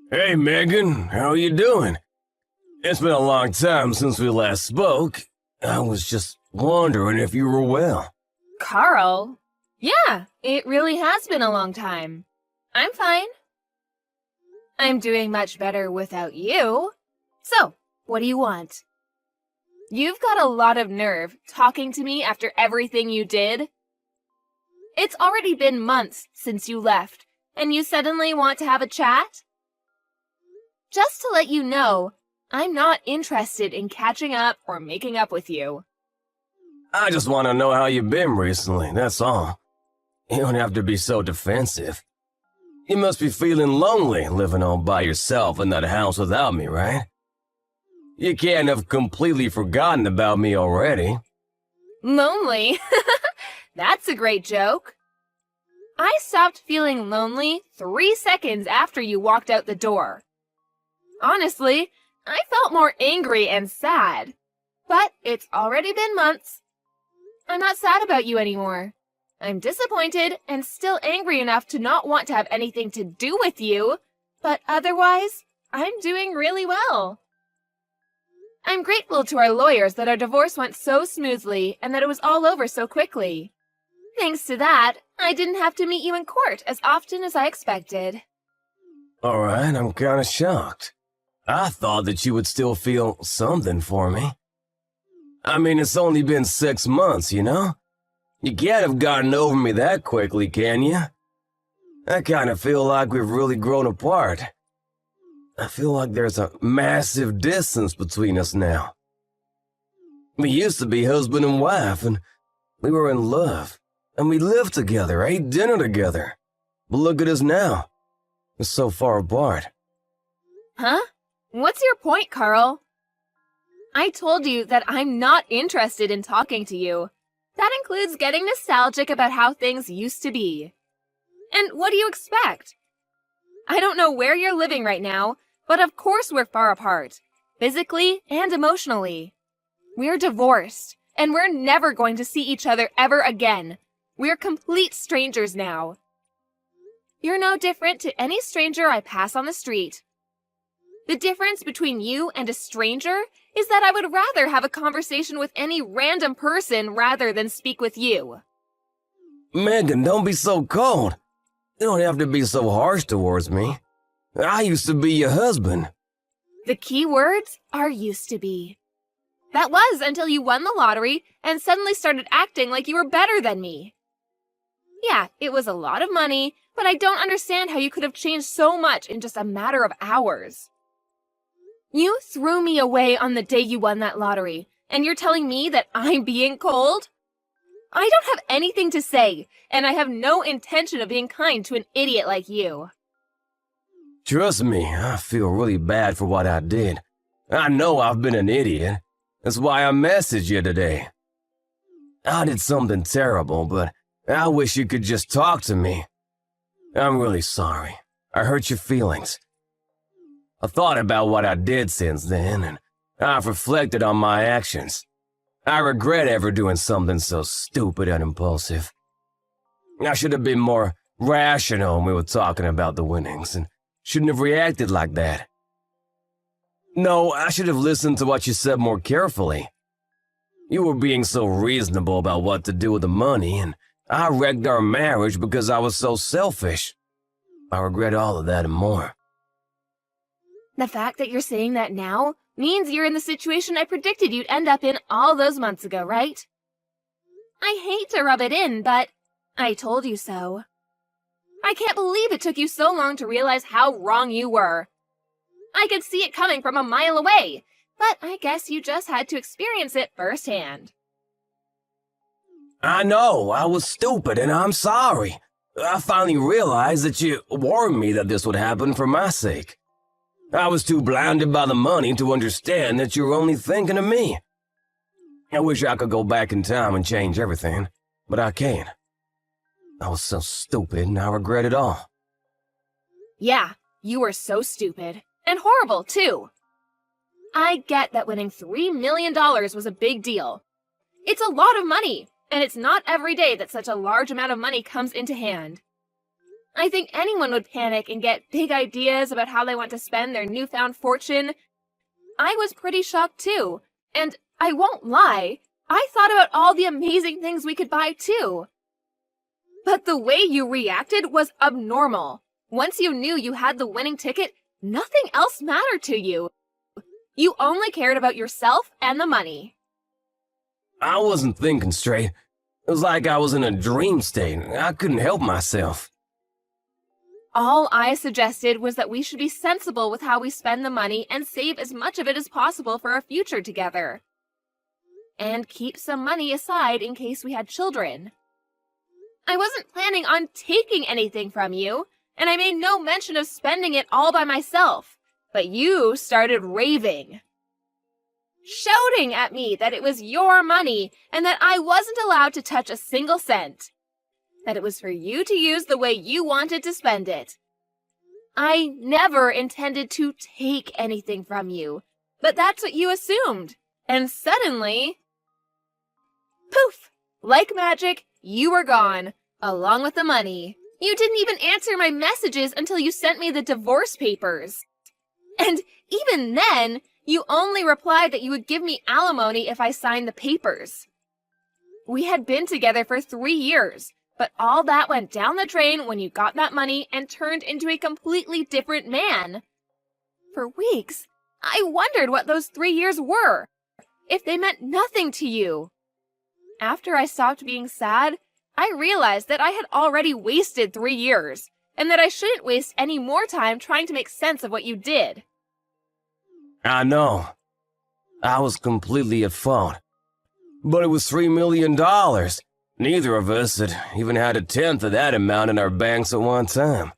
Hey, Megan, how are you doing? It's been a long time since we last spoke. I was just wondering if you were well. Carl? Yeah, it really has been a long time. I'm fine. I'm doing much better without you. So, what do you want? You've got a lot of nerve talking to me after everything you did. It's already been months since you left, and you suddenly want to have a chat? Just to let you know, I'm not interested in catching up or making up with you. I just want to know how you've been recently, that's all. You don't have to be so defensive. You must be feeling lonely living all by yourself in that house without me, right? You can't have completely forgotten about me already. Lonely? That's a great joke. I stopped feeling lonely 3 seconds after you walked out the door. Honestly, I felt more angry and sad. But it's already been months. I'm not sad about you anymore. I'm disappointed and still angry enough to not want to have anything to do with you, but otherwise, I'm doing really well. I'm grateful to our lawyers that our divorce went so smoothly and that it was all over so quickly. Thanks to that, I didn't have to meet you in court as often as I expected. Alright, I'm kinda shocked. I thought that you would still feel something for me. I mean, it's only been 6 months, you know? You can't have gotten over me that quickly, can you? I kinda feel like we've really grown apart. I feel like there's a massive distance between us now. We used to be husband and wife, and we were in love, and we lived together, ate dinner together. But look at us now. We're so far apart. Huh? What's your point, Carl? I told you that I'm not interested in talking to you. That includes getting nostalgic about how things used to be. And what do you expect? I don't know where you're living right now, but of course we're far apart, physically and emotionally. We're divorced, and we're never going to see each other ever again. We're complete strangers now. You're no different to any stranger I pass on the street. The difference between you and a stranger is that I would rather have a conversation with any random person rather than speak with you. Megan, don't be so cold. You don't have to be so harsh towards me. I used to be your husband. The key words are used to be. That was until you won the lottery and suddenly started acting like you were better than me. Yeah, it was a lot of money, but I don't understand how you could have changed so much in just a matter of hours. You threw me away on the day you won that lottery, and you're telling me that I'm being cold? I don't have anything to say, and I have no intention of being kind to an idiot like you. Trust me, I feel really bad for what I did. I know I've been an idiot. That's why I messaged you today. I did something terrible, but I wish you could just talk to me. I'm really sorry. I hurt your feelings. I thought about what I did since then, and I've reflected on my actions. I regret ever doing something so stupid and impulsive. I should have been more rational when we were talking about the winnings, and shouldn't have reacted like that. No, I should have listened to what you said more carefully. You were being so reasonable about what to do with the money, and I wrecked our marriage because I was so selfish. I regret all of that and more. The fact that you're saying that now means you're in the situation I predicted you'd end up in all those months ago, right? I hate to rub it in, but I told you so. I can't believe it took you so long to realize how wrong you were. I could see it coming from a mile away, but I guess you just had to experience it firsthand. I know, I was stupid and I'm sorry. I finally realized that you warned me that this would happen for my sake. I was too blinded by the money to understand that you were only thinking of me. I wish I could go back in time and change everything, but I can't. I was so stupid and I regret it all. Yeah, you were so stupid. And horrible, too. I get that winning $3 million was a big deal. It's a lot of money, and it's not every day that such a large amount of money comes into hand. I think anyone would panic and get big ideas about how they want to spend their newfound fortune. I was pretty shocked too, and I won't lie, I thought about all the amazing things we could buy too. But the way you reacted was abnormal. Once you knew you had the winning ticket, nothing else mattered to you. You only cared about yourself and the money. I wasn't thinking straight. It was like I was in a dream state. I couldn't help myself. All I suggested was that we should be sensible with how we spend the money and save as much of it as possible for our future together. And keep some money aside in case we had children. I wasn't planning on taking anything from you, and I made no mention of spending it all by myself, but you started raving. Shouting at me that it was your money and that I wasn't allowed to touch a single cent. That it was for you to use the way you wanted to spend it. I never intended to take anything from you, but that's what you assumed. And suddenly, poof! Like magic, you were gone, along with the money. You didn't even answer my messages until you sent me the divorce papers. And even then, you only replied that you would give me alimony if I signed the papers. We had been together for 3 years, but all that went down the drain when you got that money and turned into a completely different man. For weeks, I wondered what those 3 years were, if they meant nothing to you. After I stopped being sad, I realized that I had already wasted 3 years, and that I shouldn't waste any more time trying to make sense of what you did. I know. I was completely at fault. But it was $3 million. Neither of us had even had a tenth of that amount in our banks at one time.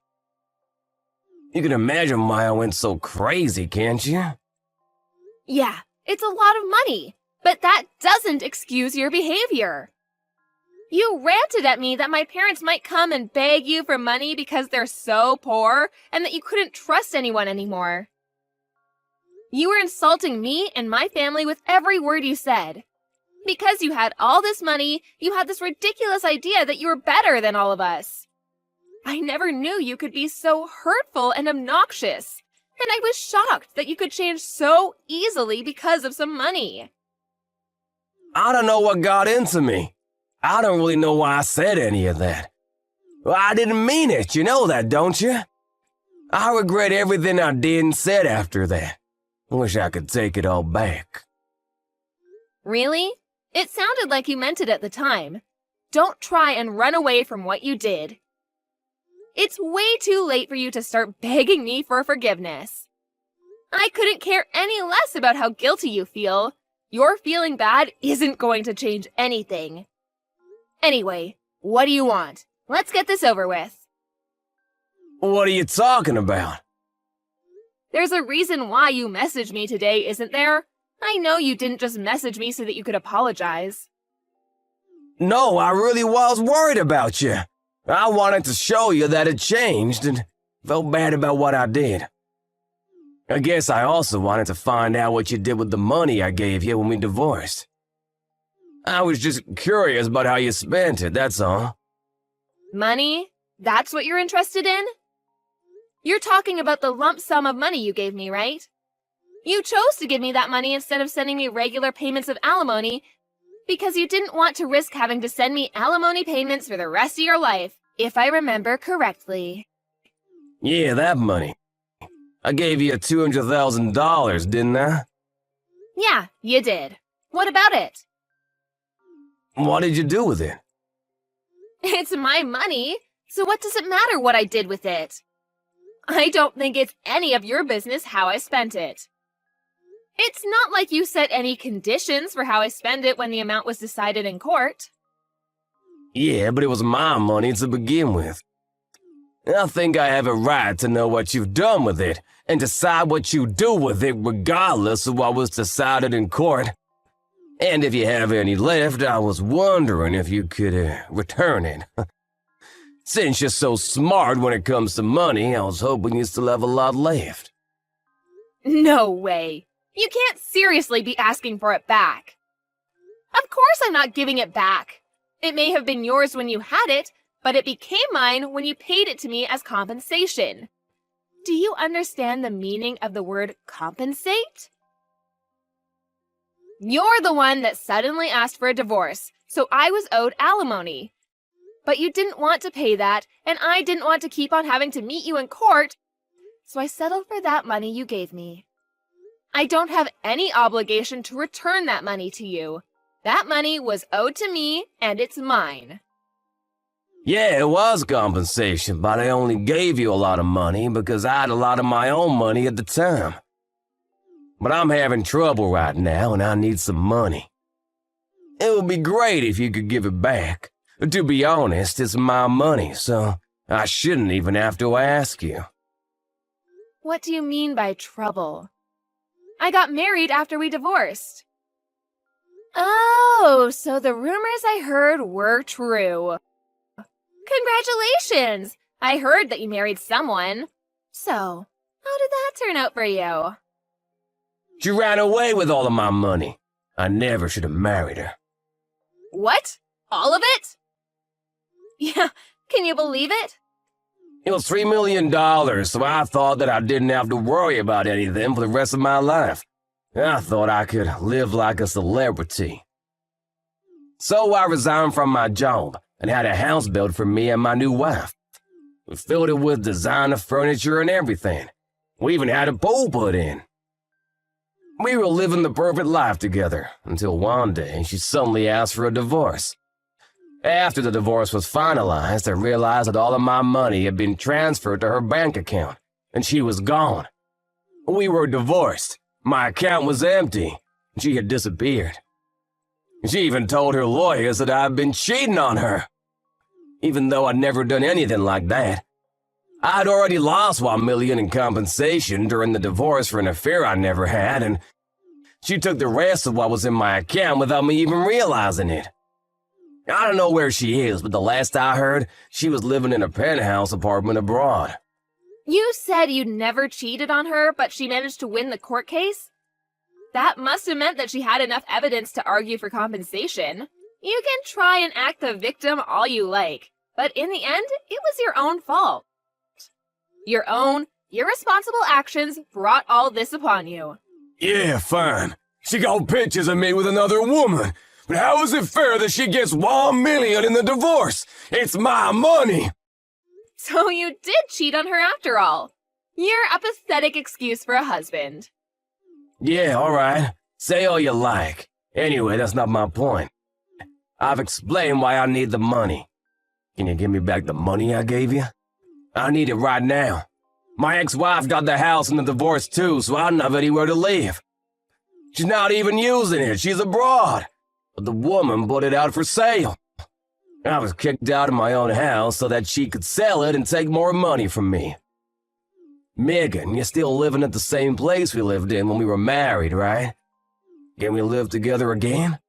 You can imagine why I went so crazy, can't you? Yeah, it's a lot of money, but that doesn't excuse your behavior. You ranted at me that my parents might come and beg you for money because they're so poor and that you couldn't trust anyone anymore. You were insulting me and my family with every word you said. Because you had all this money, you had this ridiculous idea that you were better than all of us. I never knew you could be so hurtful and obnoxious, and I was shocked that you could change so easily because of some money. I don't know what got into me. I don't really know why I said any of that. Well, I didn't mean it, you know that, don't you? I regret everything I did and said after that. I wish I could take it all back. Really? It sounded like you meant it at the time. Don't try and run away from what you did. It's way too late for you to start begging me for forgiveness. I couldn't care any less about how guilty you feel. Your feeling bad isn't going to change anything. Anyway, what do you want? Let's get this over with. What are you talking about? There's a reason why you messaged me today, isn't there? I know you didn't just message me so that you could apologize. No, I really was worried about you. I wanted to show you that it changed and felt bad about what I did. I guess I also wanted to find out what you did with the money I gave you when we divorced. I was just curious about how you spent it, that's all. Money? That's what you're interested in? You're talking about the lump sum of money you gave me, right? You chose to give me that money instead of sending me regular payments of alimony because you didn't want to risk having to send me alimony payments for the rest of your life, if I remember correctly. Yeah, that money. I gave you $200,000, didn't I? Yeah, you did. What about it? What did you do with it? It's my money, so what does it matter what I did with it? I don't think it's any of your business how I spent it. It's not like you set any conditions for how I spend it when the amount was decided in court. Yeah, but it was my money to begin with. I think I have a right to know what you've done with it and decide what you do with it regardless of what was decided in court. And if you have any left, I was wondering if you could return it. Since you're so smart when it comes to money, I was hoping you still have a lot left. No way. You can't seriously be asking for it back. Of course I'm not giving it back. It may have been yours when you had it, but it became mine when you paid it to me as compensation. Do you understand the meaning of the word compensate? You're the one that suddenly asked for a divorce, so I was owed alimony. But you didn't want to pay that, and I didn't want to keep on having to meet you in court, so I settled for that money you gave me. I don't have any obligation to return that money to you. That money was owed to me, and it's mine. Yeah, it was compensation, but I only gave you a lot of money because I had a lot of my own money at the time. But I'm having trouble right now and I need some money. It would be great if you could give it back. To be honest, it's my money, so I shouldn't even have to ask you. What do you mean by trouble? I got married after we divorced. Oh, so the rumors I heard were true. Congratulations! I heard that you married someone. So, how did that turn out for you? She ran away with all of my money. I never should have married her. What? All of it? Yeah, can you believe it? It was $3 million, so I thought that I didn't have to worry about anything for the rest of my life. I thought I could live like a celebrity. So I resigned from my job and had a house built for me and my new wife. We filled it with designer furniture and everything. We even had a pool put in. We were living the perfect life together until one day she suddenly asked for a divorce. After the divorce was finalized, I realized that all of my money had been transferred to her bank account, and she was gone. We were divorced. My account was empty. She had disappeared. She even told her lawyers that I had been cheating on her. Even though I'd never done anything like that. I'd already lost $1 million in compensation during the divorce for an affair I never had, and she took the rest of what was in my account without me even realizing it. I don't know where she is, but the last I heard, she was living in a penthouse apartment abroad. You said you'd never cheated on her, but she managed to win the court case? That must have meant that she had enough evidence to argue for compensation. You can try and act the victim all you like, but in the end, it was your own fault. Your own, irresponsible actions brought all this upon you. Yeah, fine. She got pictures of me with another woman. But how is it fair that she gets $1 million in the divorce? It's my money! So you did cheat on her after all. You're a pathetic excuse for a husband. Yeah, alright. Say all you like. Anyway, that's not my point. I've explained why I need the money. Can you give me back the money I gave you? I need it right now. My ex-wife got the house in the divorce too, so I don't have anywhere to live. She's not even using it. She's abroad. But the woman put it out for sale. I was kicked out of my own house so that she could sell it and take more money from me. Megan, you're still living at the same place we lived in when we were married, right? Can we live together again?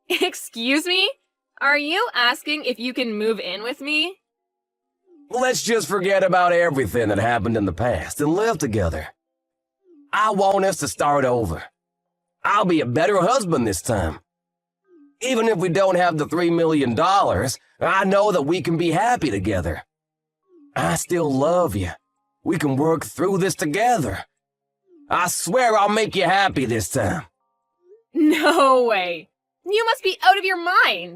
Excuse me? Are you asking if you can move in with me? Let's just forget about everything that happened in the past and live together. I want us to start over. I'll be a better husband this time. Even if we don't have the $3 million, I know that we can be happy together. I still love you. We can work through this together. I swear I'll make you happy this time. No way. You must be out of your mind.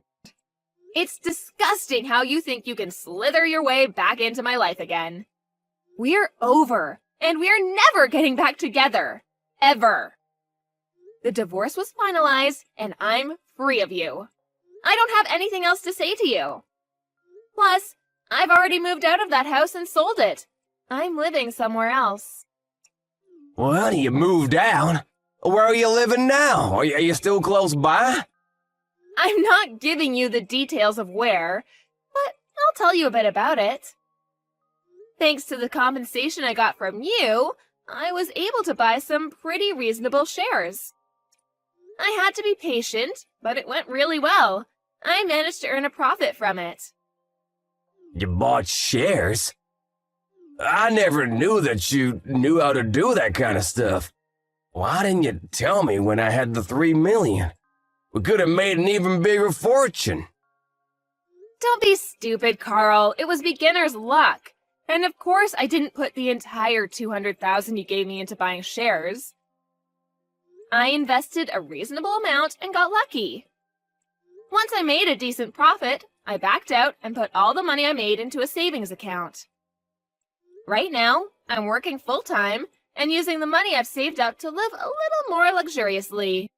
It's disgusting how you think you can slither your way back into my life again. We're over, and we're never getting back together. Ever. The divorce was finalized, and I'm free of you. I don't have anything else to say to you. Plus, I've already moved out of that house and sold it. I'm living somewhere else. Well, you moved out. Where are you living now? Are you still close by? I'm not giving you the details of where, but I'll tell you a bit about it. Thanks to the compensation I got from you, I was able to buy some pretty reasonable shares. I had to be patient, but it went really well. I managed to earn a profit from it. You bought shares? I never knew that you knew how to do that kind of stuff. Why didn't you tell me when I had the $3 million? We could have made an even bigger fortune. Don't be stupid, Carl. It was beginner's luck. And of course I didn't put the entire $200,000 you gave me into buying shares. I invested a reasonable amount and got lucky. Once I made a decent profit, I backed out and put all the money I made into a savings account. Right now, I'm working full-time and using the money I've saved up to live a little more luxuriously.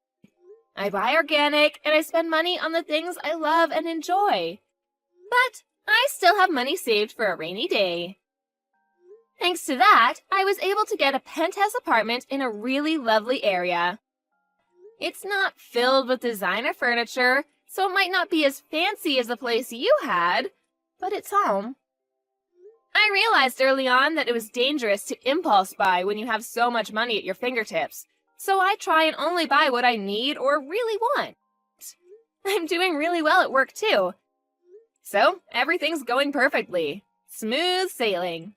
I buy organic and I spend money on the things I love and enjoy. But I still have money saved for a rainy day. Thanks to that, I was able to get a penthouse apartment in a really lovely area. It's not filled with designer furniture, so it might not be as fancy as the place you had, but it's home. I realized early on that it was dangerous to impulse buy when you have so much money at your fingertips, so I try and only buy what I need or really want. I'm doing really well at work too. So, everything's going perfectly. Smooth sailing.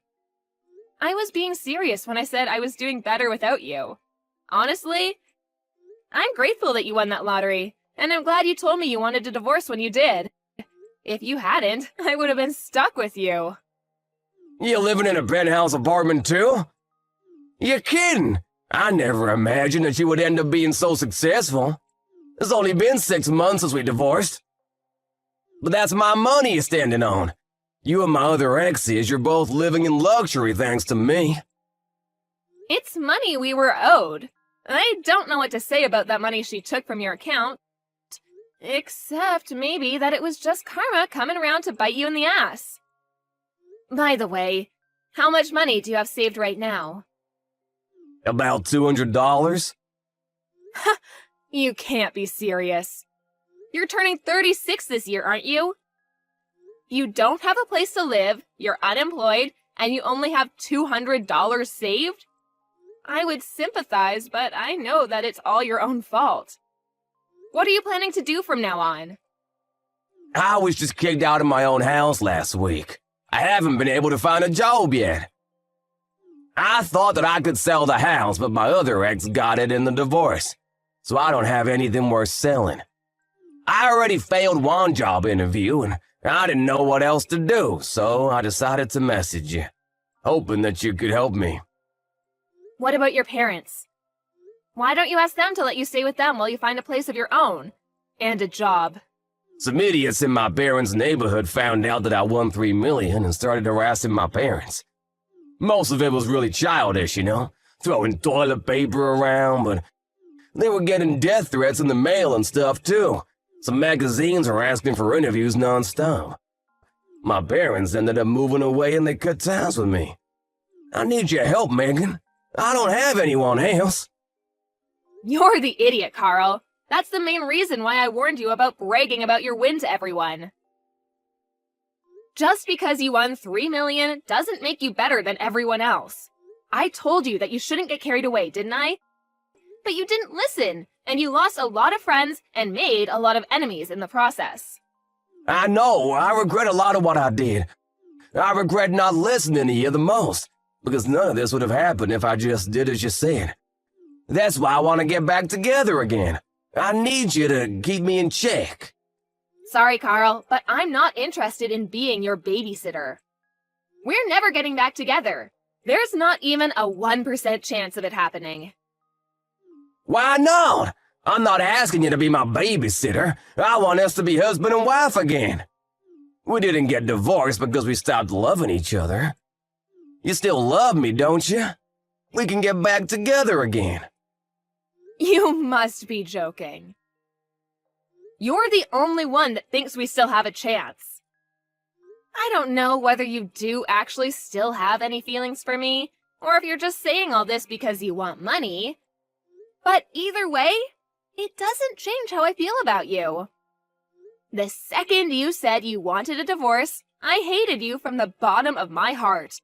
I was being serious when I said I was doing better without you. Honestly, I'm grateful that you won that lottery, and I'm glad you told me you wanted a divorce when you did. If you hadn't, I would have been stuck with you. You living in a penthouse apartment too? You're kidding! I never imagined that you would end up being so successful. It's only been 6 months since we divorced. But that's my money you're standing on. You and my other exes, you're both living in luxury thanks to me. It's money we were owed. I don't know what to say about that money she took from your account. Except maybe that it was just karma coming around to bite you in the ass. By the way, how much money do you have saved right now? About $200? You can't be serious. You're turning 36 this year, aren't you? You don't have a place to live, you're unemployed, and you only have $200 saved? I would sympathize, but I know that it's all your own fault. What are you planning to do from now on? I was just kicked out of my own house last week. I haven't been able to find a job yet. I thought that I could sell the house, but my other ex got it in the divorce, so I don't have anything worth selling. I already failed one job interview, and I didn't know what else to do, so I decided to message you, hoping that you could help me. What about your parents? Why don't you ask them to let you stay with them while you find a place of your own? And a job. Some idiots in my parents' neighborhood found out that I won $3 million and started harassing my parents. Most of it was really childish, you know, throwing toilet paper around, but they were getting death threats in the mail and stuff too. Some magazines were asking for interviews nonstop. My parents ended up moving away and they cut ties with me. I need your help, Megan. I don't have anyone else. You're the idiot, Carl. That's the main reason why I warned you about bragging about your win to everyone. Just because you won $3 million doesn't make you better than everyone else. I told you that you shouldn't get carried away, didn't I? But you didn't listen, and you lost a lot of friends and made a lot of enemies in the process. I know, I regret a lot of what I did. I regret not listening to you the most, because none of this would have happened if I just did as you said. That's why I want to get back together again. I need you to keep me in check. Sorry, Carl, but I'm not interested in being your babysitter. We're never getting back together. There's not even a 1% chance of it happening. Why not? I'm not asking you to be my babysitter. I want us to be husband and wife again. We didn't get divorced because we stopped loving each other. You still love me, don't you? We can get back together again. You must be joking. You're the only one that thinks we still have a chance. I don't know whether you do actually still have any feelings for me, or if you're just saying all this because you want money. But either way, it doesn't change how I feel about you. The second you said you wanted a divorce, I hated you from the bottom of my heart.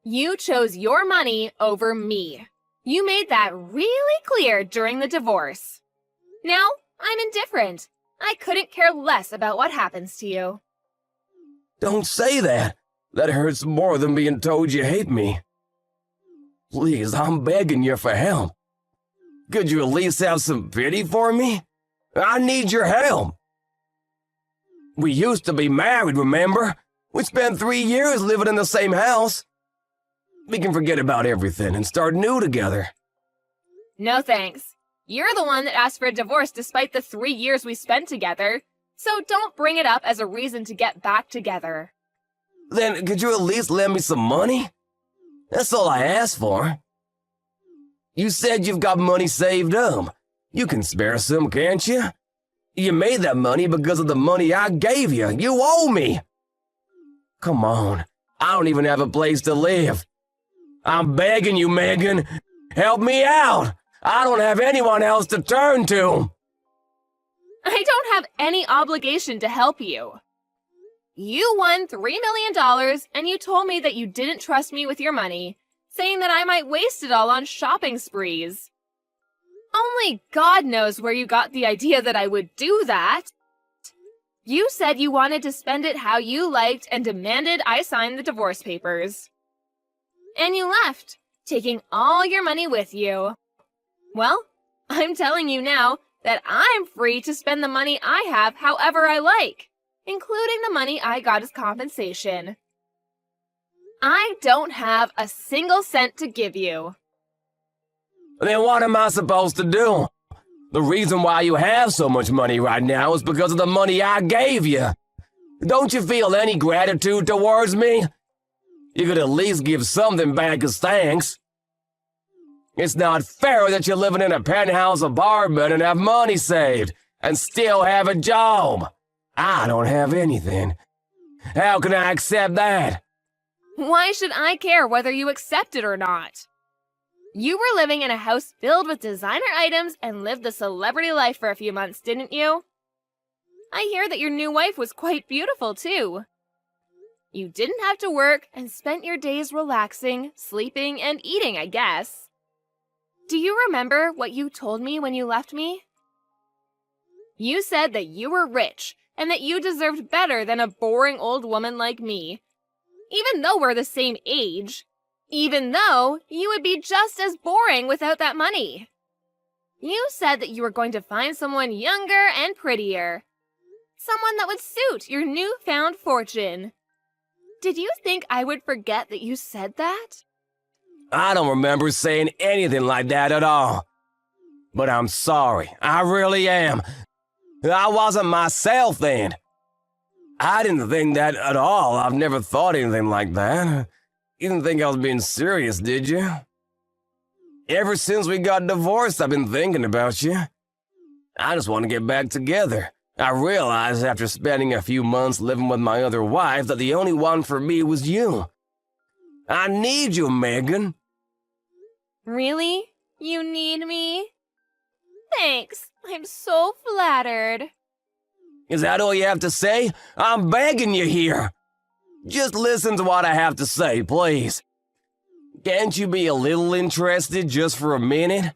You chose your money over me. You made that really clear during the divorce. Now, I'm indifferent. I couldn't care less about what happens to you. Don't say that. That hurts more than being told you hate me. Please, I'm begging you for help. Could you at least have some pity for me? I need your help. We used to be married, remember? We spent 3 years living in the same house. We can forget about everything and start new together. No thanks. You're the one that asked for a divorce despite the 3 years we spent together. So don't bring it up as a reason to get back together. Then could you at least lend me some money? That's all I asked for. You said you've got money saved up. You can spare some, can't you? You made that money because of the money I gave you. You owe me. Come on. I don't even have a place to live. I'm begging you, Megan. Help me out. I don't have anyone else to turn to. I don't have any obligation to help you. You won $3 million and you told me that you didn't trust me with your money, saying that I might waste it all on shopping sprees. Only God knows where you got the idea that I would do that. You said you wanted to spend it how you liked and demanded I sign the divorce papers. And you left, taking all your money with you. Well, I'm telling you now that I'm free to spend the money I have however I like, including the money I got as compensation. I don't have a single cent to give you. Then what am I supposed to do? The reason why you have so much money right now is because of the money I gave you. Don't you feel any gratitude towards me? You could at least give something back as thanks. It's not fair that you're living in a penthouse apartment and have money saved and still have a job. I don't have anything. How can I accept that? Why should I care whether you accept it or not? You were living in a house filled with designer items and lived the celebrity life for a few months, didn't you? I hear that your new wife was quite beautiful, too. You didn't have to work and spent your days relaxing, sleeping, and eating, I guess. Do you remember what you told me when you left me? You said that you were rich and that you deserved better than a boring old woman like me. Even though we're the same age. Even though you would be just as boring without that money. You said that you were going to find someone younger and prettier. Someone that would suit your newfound fortune. Did you think I would forget that you said that? I don't remember saying anything like that at all. But I'm sorry, I really am. I wasn't myself then. I didn't think that at all. I've never thought anything like that. You didn't think I was being serious, did you? Ever since we got divorced, I've been thinking about you. I just want to get back together. I realized after spending a few months living with my other wife that the only one for me was you. I need you, Megan. Really? You need me? Thanks. I'm so flattered. Is that all you have to say? I'm begging you here. Just listen to what I have to say, please. Can't you be a little interested just for a minute?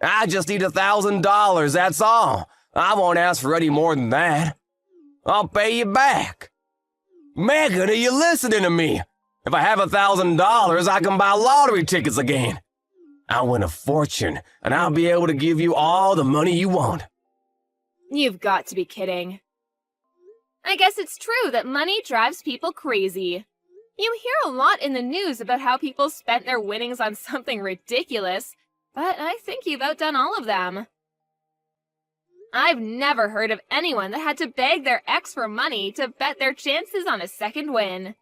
I just need $1,000, that's all. I won't ask for any more than that. I'll pay you back. Megan, are you listening to me? If I have $1,000, I can buy lottery tickets again. I'll win a fortune, and I'll be able to give you all the money you want. You've got to be kidding. I guess it's true that money drives people crazy. You hear a lot in the news about how people spent their winnings on something ridiculous, but I think you've outdone all of them. I've never heard of anyone that had to beg their ex for money to bet their chances on a second win.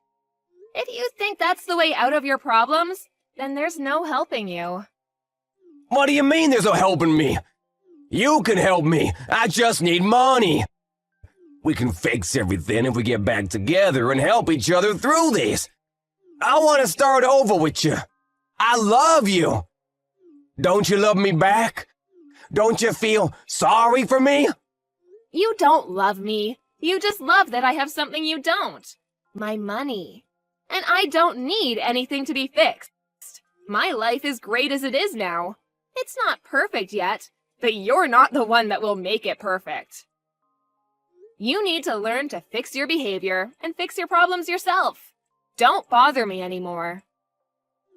If you think that's the way out of your problems, then there's no helping you. What do you mean there's no helping me? You can help me. I just need money. We can fix everything if we get back together and help each other through this. I want to start over with you. I love you. Don't you love me back? Don't you feel sorry for me? You don't love me. You just love that I have something you don't. My money. And I don't need anything to be fixed. My life is great as it is now. It's not perfect yet, but you're not the one that will make it perfect. You need to learn to fix your behavior and fix your problems yourself. Don't bother me anymore.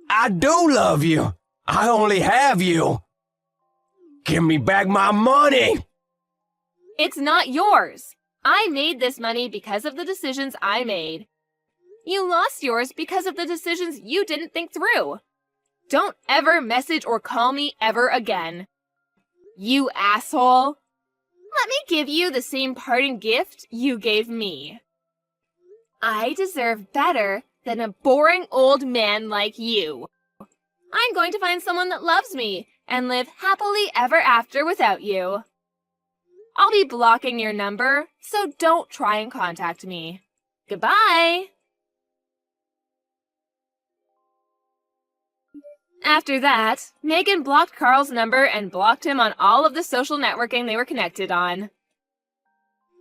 I do love you. I only have you. Give me back my money. It's not yours. I made this money because of the decisions I made. You lost yours because of the decisions you didn't think through. Don't ever message or call me ever again. You asshole. Let me give you the same parting gift you gave me. I deserve better than a boring old man like you. I'm going to find someone that loves me and live happily ever after without you. I'll be blocking your number, so don't try and contact me. Goodbye! After that, Megan blocked Carl's number and blocked him on all of the social networking they were connected on.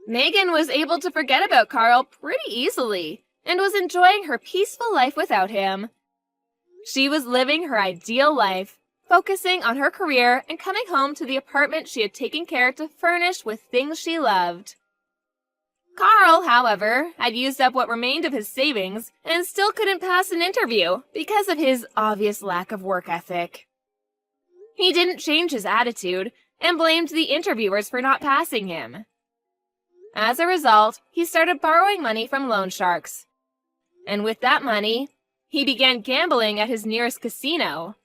Megan was able to forget about Carl pretty easily and was enjoying her peaceful life without him. She was living her ideal life, focusing on her career and coming home to the apartment she had taken care to furnish with things she loved. Carl, however, had used up what remained of his savings and still couldn't pass an interview because of his obvious lack of work ethic. He didn't change his attitude and blamed the interviewers for not passing him. As a result, he started borrowing money from loan sharks. And with that money, he began gambling at his nearest casino.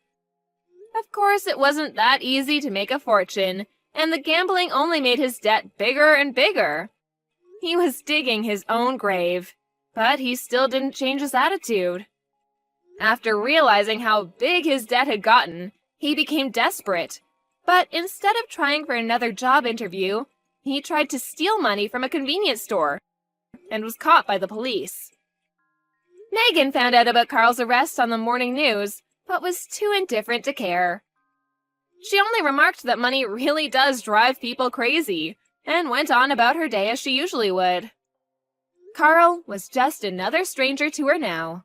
Of course, it wasn't that easy to make a fortune, and the gambling only made his debt bigger and bigger. He was digging his own grave, but he still didn't change his attitude. After realizing how big his debt had gotten, he became desperate. But instead of trying for another job interview, he tried to steal money from a convenience store and was caught by the police. Megan found out about Carl's arrest on the morning news, but was too indifferent to care. She only remarked that money really does drive people crazy, and went on about her day as she usually would. Carl was just another stranger to her now.